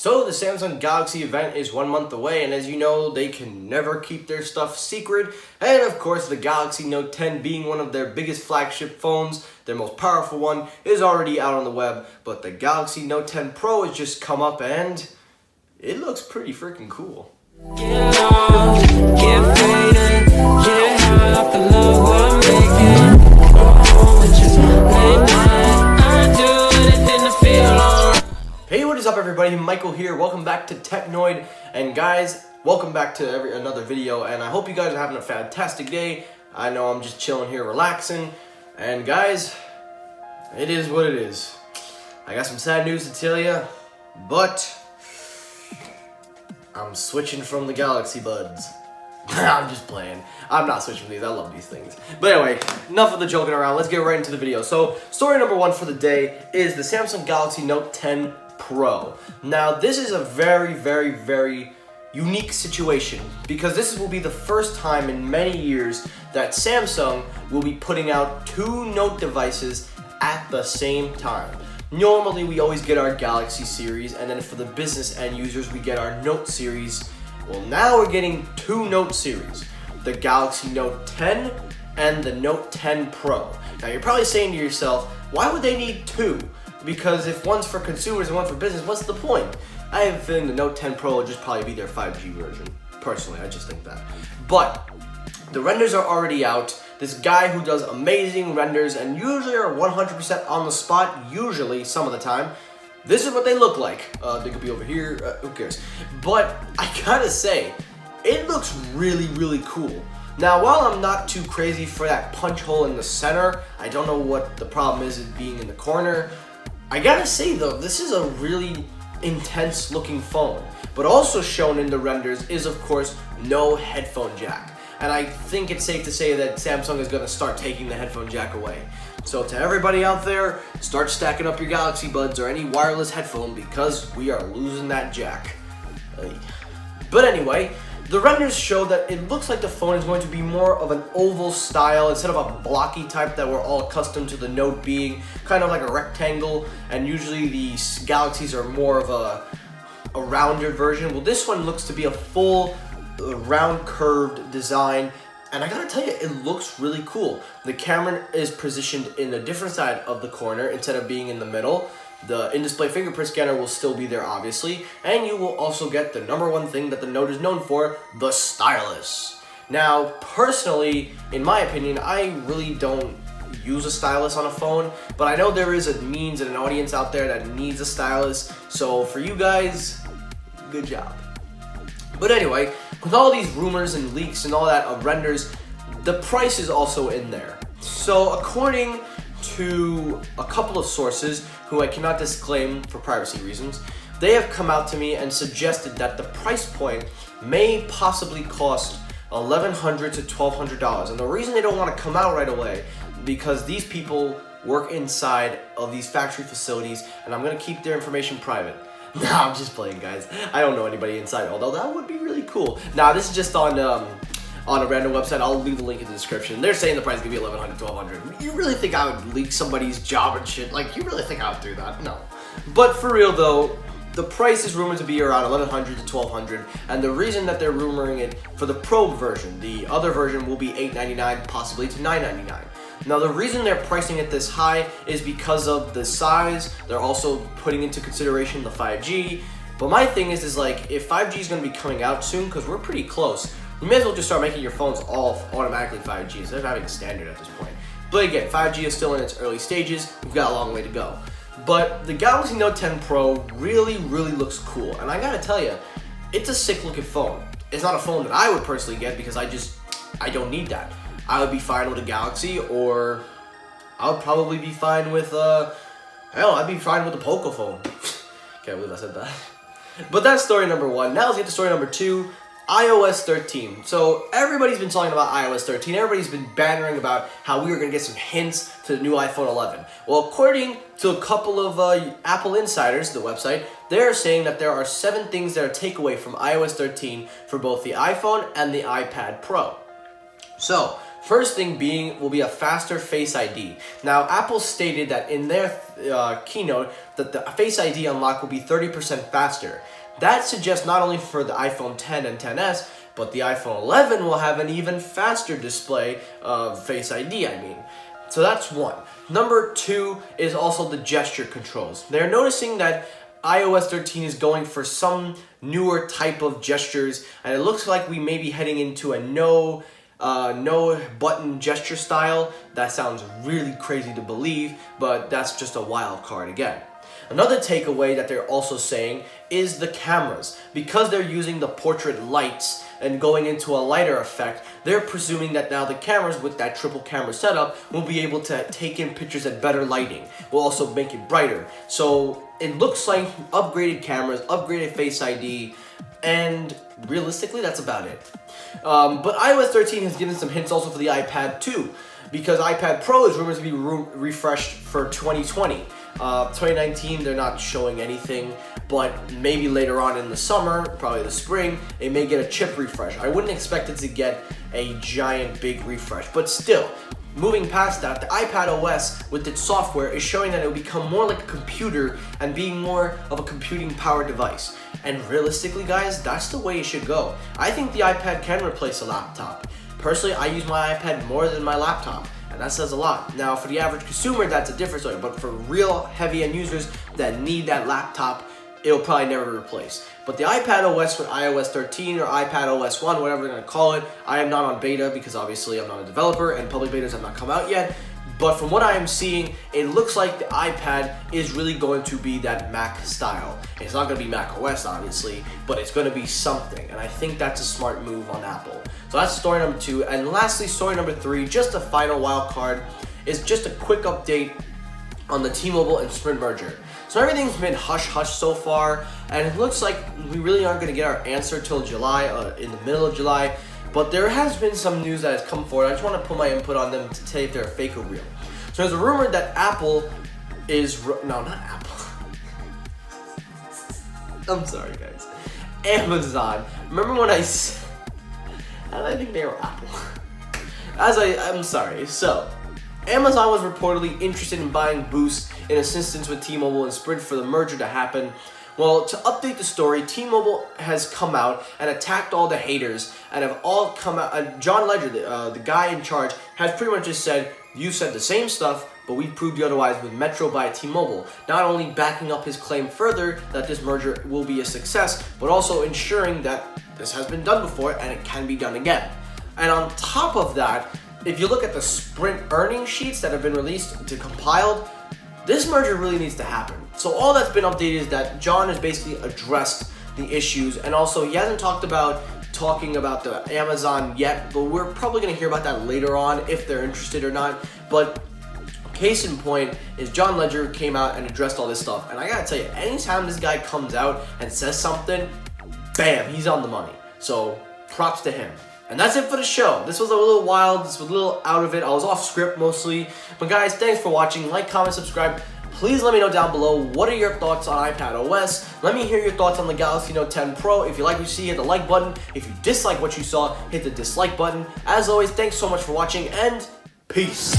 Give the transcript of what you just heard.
So the Samsung Galaxy event is 1 month away, and as you know, they can never keep their stuff secret. And of course, the Galaxy Note 10 being one of their biggest flagship phones, their most powerful one, is already out on the web. But the Galaxy Note 10 Pro has just come up and it looks pretty freaking cool. Get lost, get faded, get high off the love we're making. It's just late night, I do anything to feel alright. Hey, what is up everybody? Michael here. Welcome back to Technoid. And guys, welcome back to another video. And I hope you guys are having a fantastic day. I know I'm just chilling here, relaxing. And guys, it is what it is. I got some sad news to tell you, but I'm switching from the Galaxy Buds. I'm just playing. I'm not switching from these. I love these things. But anyway, enough of the joking around. Let's get right into the video. So, story number one for the day is the Samsung Galaxy Note 10 Pro. Now, this is a very unique situation because this will be the first time in many years that Samsung will be putting out two Note devices at the same time. Normally, we always get our Galaxy series, and then for the business end users, we get our Note series. Well, now we're getting two Note series, the Galaxy Note 10 and the Note 10 Pro. Now, you're probably saying to yourself, why would they need two? Because if one's for consumers and one for business, what's the point? I have a feeling the Note 10 Pro will just probably be their 5G version. Personally, I just think that. But the renders are already out. This guy who does amazing renders and usually are 100% on the spot, usually, some of the time. This is what they look like. They could be over here, who cares? But I gotta say, it looks really cool. Now, while I'm not too crazy for that punch hole in the center, I don't know what the problem is it being in the corner. I gotta say though, this is a really intense looking phone. But also shown in the renders is of course no headphone jack. And I think it's safe to say that Samsung is gonna start taking the headphone jack away. So to everybody out there, start stacking up your Galaxy Buds or any wireless headphone because we are losing that jack. But anyway, the renders show that it looks like the phone is going to be more of an oval style instead of a blocky type that we're all accustomed to the Note being, kind of like a rectangle, and usually the Galaxies are more of a rounded version. Well, this one looks to be a full round curved design, and I gotta tell you, it looks really cool. The camera is positioned in a different side of the corner instead of being in the middle. The in-display fingerprint scanner will still be there, obviously, and you will also get the number one thing that the Note is known for, the stylus. Now, personally, in my opinion, I really don't use a stylus on a phone, but I know there is a means and an audience out there that needs a stylus, so for you guys, good job. But anyway, with all these rumors and leaks and all that of renders, the price is also in there. So according to a couple of sources who I cannot disclaim for privacy reasons, they have come out to me and suggested that the price point may possibly cost $1,100 to $1,200. And the reason they don't want to come out right away, because these people work inside of these factory facilities, and I'm going to keep their information private. Nah, I'm just playing, guys. I don't know anybody inside, although that would be really cool. Now, this is just on a random website. I'll leave the link in the description. They're saying the price is gonna be $1,100 to $1,200. You really think I would leak somebody's job and shit? Like, you really think I would do that? No. But for real though, the price is rumored to be around $1,100 to $1,200, and the reason that they're rumoring it for the Pro version, the other version will be $899, possibly to $999. Now, the reason they're pricing it this high is because of the size. They're also putting into consideration the 5G. But my thing is like, if 5G is going to be coming out soon, because we're pretty close, you may as well just start making your phones all automatically 5G instead of having standard at this point. But again, 5G is still in its early stages. We've got a long way to go. But the Galaxy Note 10 Pro really looks cool. And I gotta tell you, it's a sick looking phone. It's not a phone that I would personally get because I don't need that. I would be fine with a Galaxy, or I would probably be fine with I'd be fine with a Poco phone. Can't believe I said that. But that's story number one. Now let's get to story number two, iOS 13. So everybody's been talking about iOS 13. Everybody's been bantering about how we were going to get some hints to the new iPhone 11. Well, according to a couple of Apple insiders, the website, they're saying that there are 7 things that are takeaway from iOS 13 for both the iPhone and the iPad Pro. So, First thing being will be a faster Face ID. Now, Apple stated that in their keynote that the Face ID unlock will be 30% faster. That suggests not only for the iPhone 10 and 10s, but the iPhone 11 will have an even faster display of Face ID, I mean. So that's one. Number two is also the gesture controls. They're noticing that iOS 13 is going for some newer type of gestures, and it looks like we may be heading into a no button gesture style. That sounds really crazy to believe, but that's just a wild card again. Another takeaway that they're also saying is the cameras. Because they're using the portrait lights and going into a lighter effect, they're presuming that now the cameras with that triple camera setup will be able to take in pictures at better lighting. Will also make it brighter. So it looks like upgraded cameras, upgraded Face ID, and realistically that's about it. But iOS 13 has given some hints also for the iPad 2, because iPad Pro is rumored to be refreshed for 2020. 2019, they're not showing anything, but maybe later on in the summer, probably the spring, it may get a chip refresh. I wouldn't expect it to get a giant big refresh, but still, moving past that, the iPad OS with its software is showing that it will become more like a computer and being more of a computing powered device. And realistically, guys, that's the way it should go. I think the iPad can replace a laptop. Personally, I use my iPad more than my laptop, and that says a lot. Now, for the average consumer, that's a different story, but for real heavy-end users that need that laptop, it'll probably never be replaced. But the iPad OS with iOS 13 or iPad OS 1, whatever they're going to call it, I am not on beta because obviously I'm not a developer and public betas have not come out yet. But from what I am seeing, it looks like the iPad is really going to be that Mac style. It's not going to be Mac OS, obviously, but it's going to be something. And I think that's a smart move on Apple. So that's story number 2. And lastly, story number 3, just a final wild card, is just a quick update on the T-Mobile and Sprint merger. So everything's been hush-hush so far, and it looks like we really aren't going to get our answer till July, in the middle of July. But there has been some news that has come forward. I just want to put my input on them to tell you if they're fake or real. So there's a rumor that Apple is... No, not Apple. I'm sorry, guys. Amazon. Remember when I said... How did I think they were Apple? I'm sorry. So, Amazon was reportedly interested in buying Boost in assistance with T-Mobile and Sprint for the merger to happen. Well, to update the story, T-Mobile has come out and attacked all the haters and have all come out. John Legere, the guy in charge, has pretty much just said, you said the same stuff, but we proved you otherwise with Metro by T-Mobile. Not only backing up his claim further that this merger will be a success, but also ensuring that this has been done before and it can be done again. And on top of that, if you look at the Sprint earnings sheets that have been released to compiled, this merger really needs to happen. So all that's been updated is that John has basically addressed the issues, and also he hasn't talking about the Amazon yet, but we're probably going to hear about that later on if they're interested or not. But case in point is John Legere came out and addressed all this stuff, and I gotta tell you, anytime this guy comes out and says something, bam, he's on the money. So props to him. And that's it for the show. This was a little wild, this was a little out of it. I was off script mostly. But guys, thanks for watching. Like, comment, subscribe. Please let me know down below, what are your thoughts on iPad OS? Let me hear your thoughts on the Galaxy Note 10 Pro. If you like what you see, hit the like button. If you dislike what you saw, hit the dislike button. As always, thanks so much for watching, and peace.